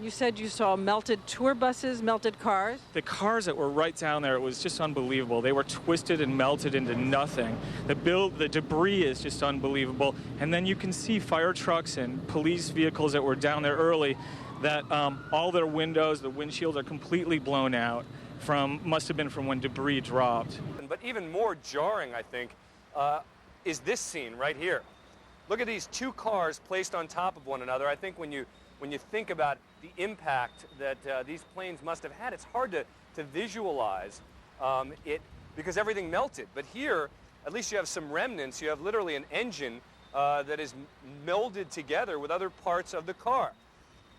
You said you saw melted tour buses, melted cars? The cars that were right down there, it was just unbelievable. They were twisted and melted into nothing. The debris is just unbelievable. And then you can see fire trucks and police vehicles that were down there early that all their windows, the windshields are completely blown out must have been from when debris dropped. But even more jarring, I think, is this scene right here. Look at these two cars placed on top of one another. I think when you think about the impact that these planes must have had, it's hard to visualize it because everything melted. But here, at least you have some remnants. You have literally an engine that is melded together with other parts of the car.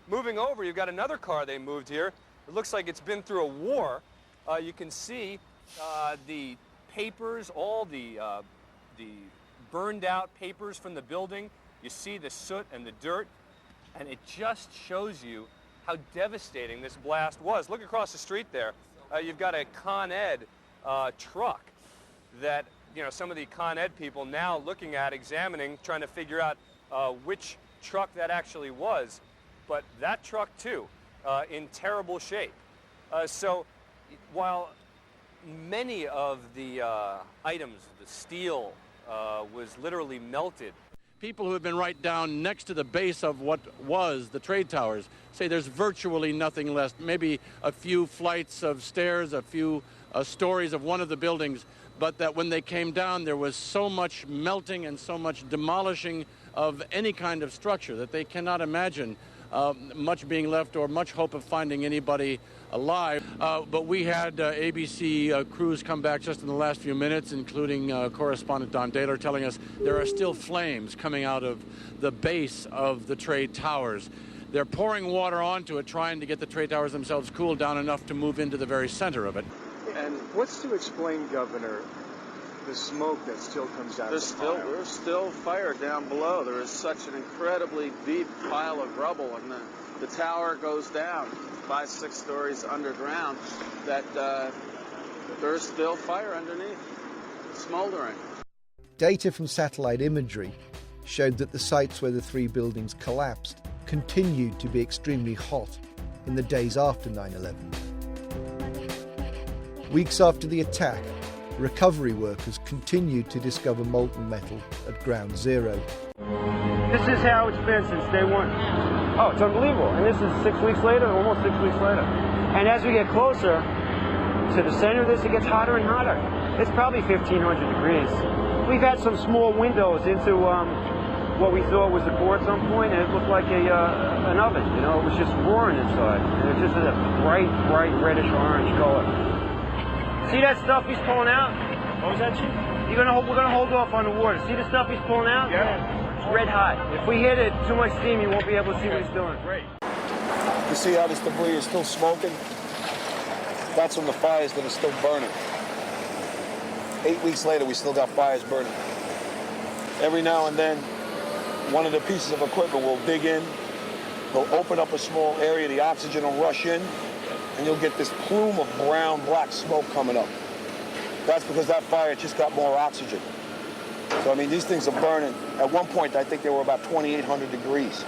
Moving over, you've got another car they moved here. It looks like it's been through a war. You can see the papers, all the burned out papers from the building. You see the soot and the dirt, and it just shows you how devastating this blast was. Look across the street there. You've got a Con Ed truck that, some of the Con Ed people now looking at, examining, trying to figure out which truck that actually was. But that truck, too, in terrible shape. So while many of the items, the steel, was literally melted. People who have been right down next to the base of what was the trade towers say there's virtually nothing left. Maybe a few flights of stairs, a few stories of one of the buildings, but that when they came down, there was so much melting and so much demolishing of any kind of structure that they cannot imagine much being left or much hope of finding anybody alive. But we had ABC crews come back just in the last few minutes, including correspondent Don Daler, telling us there are still flames coming out of the base of the trade towers. They're pouring water onto it, trying to get the trade towers themselves cooled down enough to move into the very center of it. And what's to explain, Governor, the smoke that still comes out of the fire? There's still fire down below. There is such an incredibly deep pile of rubble, and the tower goes down 5-6 stories underground, that there's still fire underneath, smoldering. Data from satellite imagery showed that the sites where the three buildings collapsed continued to be extremely hot in the days after 9/11. Weeks after the attack, recovery workers continued to discover molten metal at ground zero. This is how it's been since day one. Oh, it's unbelievable. And this is 6 weeks later, almost 6 weeks later. And as we get closer to the center of this, it gets hotter and hotter. It's probably 1,500 degrees. We've had some small windows into what we thought was the core at some point, and it looked like an oven. It was just roaring inside. And it just had a bright reddish orange color. See that stuff he's pulling out? What was that, Chief? We're gonna hold off on the water. See the stuff he's pulling out? Yeah. It's red hot. If we hit it too much steam, you won't be able to see what he's doing. Great. You see how this debris is still smoking? That's from the fires that are still burning. 8 weeks later, we still got fires burning. Every now and then, one of the pieces of equipment will dig in, they'll open up a small area, the oxygen will rush in, and you'll get this plume of brown, black smoke coming up. That's because that fire just got more oxygen. So, these things are burning. At one point, I think they were about 2,800 degrees.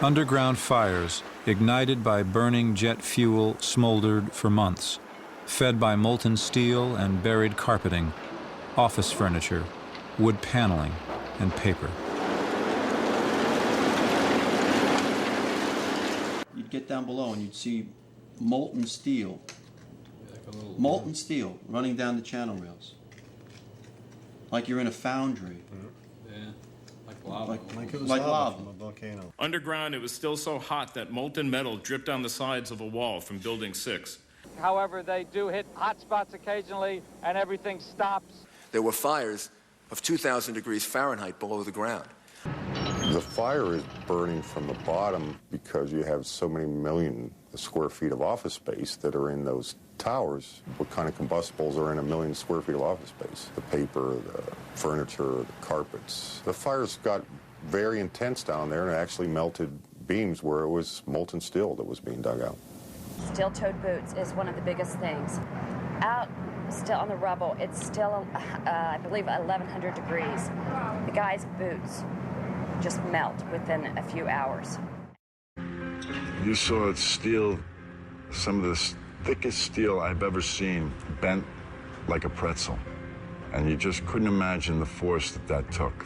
Underground fires, ignited by burning jet fuel, smoldered for months, fed by molten steel and buried carpeting, office furniture, wood paneling, and paper. You'd get down below and you'd see molten steel running down the channel rails, like you're in a foundry. Yeah, like lava. Like it was lava from a volcano. Underground, it was still so hot that molten metal dripped down the sides of a wall from Building 6. However, they do hit hot spots occasionally, and everything stops. There were fires of 2,000 degrees Fahrenheit below the ground. The fire is burning from the bottom because you have so many million square feet of office space that are in those towers. What kind of combustibles are in 1 million square feet of office space? The paper, the furniture, the carpets. The fires got very intense down there, and it actually melted beams where it was molten steel that was being dug out. Steel-toed boots is one of the biggest things. Out still on the rubble, it's still, I believe, 1,100 degrees. The guy's boots just melt within a few hours. You saw steel, some of the thickest steel I've ever seen, bent like a pretzel. And you just couldn't imagine the force that took.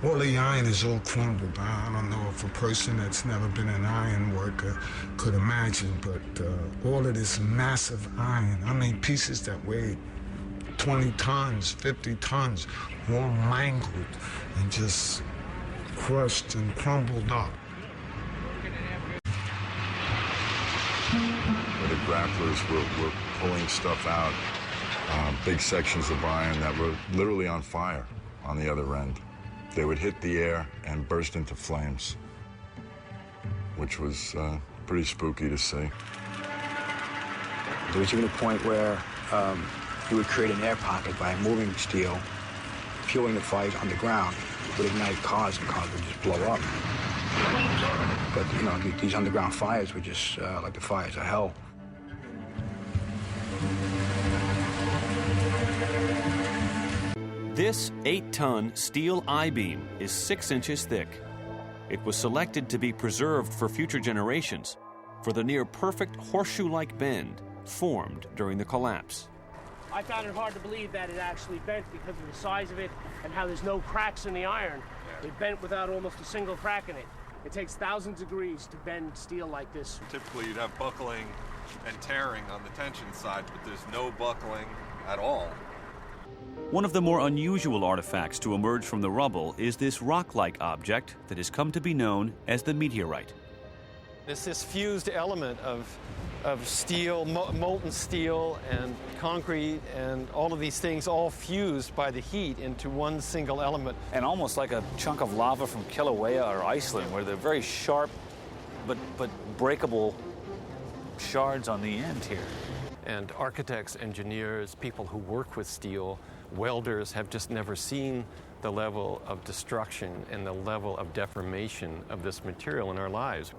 All the iron is all crumbled. I don't know if a person that's never been an iron worker could imagine, but all of this massive iron, I mean pieces that weigh 20 tons, 50 tons, all mangled and just crushed and crumbled up. The grapplers were pulling stuff out, big sections of iron that were literally on fire on the other end. They would hit the air and burst into flames, which was pretty spooky to see. There was even a point where you would create an air pocket by moving steel, fueling the fires on the ground. It would ignite cars and cars would just blow up. But, you know, these underground fires were just like the fires of hell. This 8-ton steel I-beam is 6 inches thick. It was selected to be preserved for future generations for the near-perfect horseshoe-like bend formed during the collapse. I found it hard to believe that it actually bent because of the size of it and how there's no cracks in the iron. It bent without almost a single crack in it. It takes thousands of degrees to bend steel like this. Typically you'd have buckling and tearing on the tension side, but there's no buckling at all. One of the more unusual artifacts to emerge from the rubble is this rock-like object that has come to be known as the meteorite. It's this fused element of steel, molten steel and concrete and all of these things all fused by the heat into one single element. And almost like a chunk of lava from Kilauea or Iceland, where they're very sharp but breakable shards on the end here. And architects, engineers, people who work with steel, welders have just never seen the level of destruction and the level of deformation of this material in our lives.